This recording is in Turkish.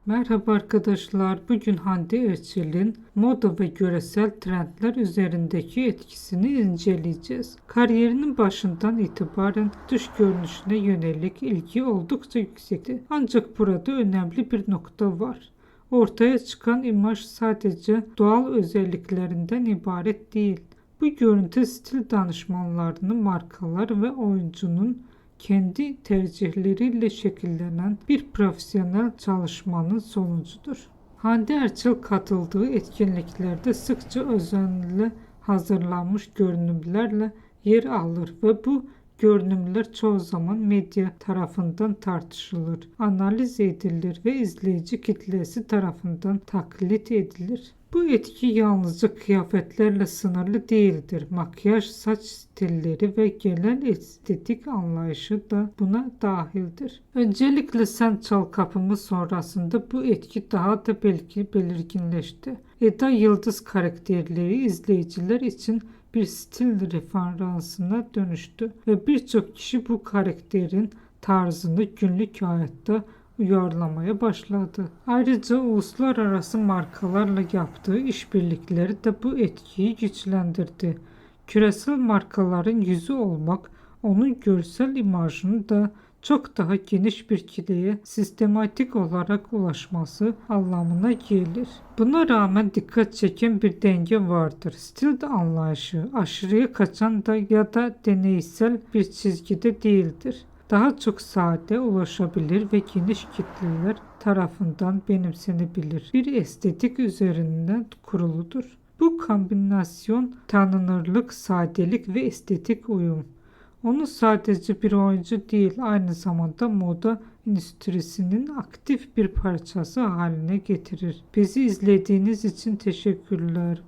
Merhaba arkadaşlar. Bugün Hande Erçel'in moda ve göresel trendler üzerindeki etkisini inceleyeceğiz. Kariyerinin başından itibaren dış görünüşüne yönelik ilgi oldukça yüksekti. Ancak burada önemli bir nokta var. Ortaya çıkan imaj sadece doğal özelliklerinden ibaret değil. Bu görüntü stil danışmanlarının markalar ve oyuncunun kendi tercihleriyle şekillenen bir profesyonel çalışmanın sonucudur. Hande Erçel katıldığı etkinliklerde sıkça özenle hazırlanmış görünümlerle yer alır ve bu görünümler çoğu zaman medya tarafından tartışılır, analiz edilir ve izleyici kitlesi tarafından taklit edilir. Bu etki yalnızca kıyafetlerle sınırlı değildir. Makyaj, saç stilleri ve genel estetik anlayışı da buna dahildir. Öncelikle Sen Çal Kapımı sonrasında bu etki daha da belirginleşti. Eda Yıldız karakterleri izleyiciler için bir stil referansına dönüştü ve birçok kişi bu karakterin tarzını günlük hayatta uyarlamaya başladı. Ayrıca uluslararası markalarla yaptığı işbirlikleri de bu etkiyi güçlendirdi. Küresel markaların yüzü olmak, onun görsel imajını da çok daha geniş bir kitleye sistematik olarak ulaşması anlamına gelir. Buna rağmen dikkat çeken bir denge vardır. Stil anlayışı aşırıya kaçan da ya da deneysel bir çizgide değildir. Daha çok sade, ulaşabilir ve geniş kitleler tarafından benimsenebilir bir estetik üzerinden kuruludur. Bu kombinasyon tanınırlık, sadelik ve estetik uyum. Onu sadece bir oyuncu değil, aynı zamanda moda endüstrisinin aktif bir parçası haline getirir. Bizi izlediğiniz için teşekkürler.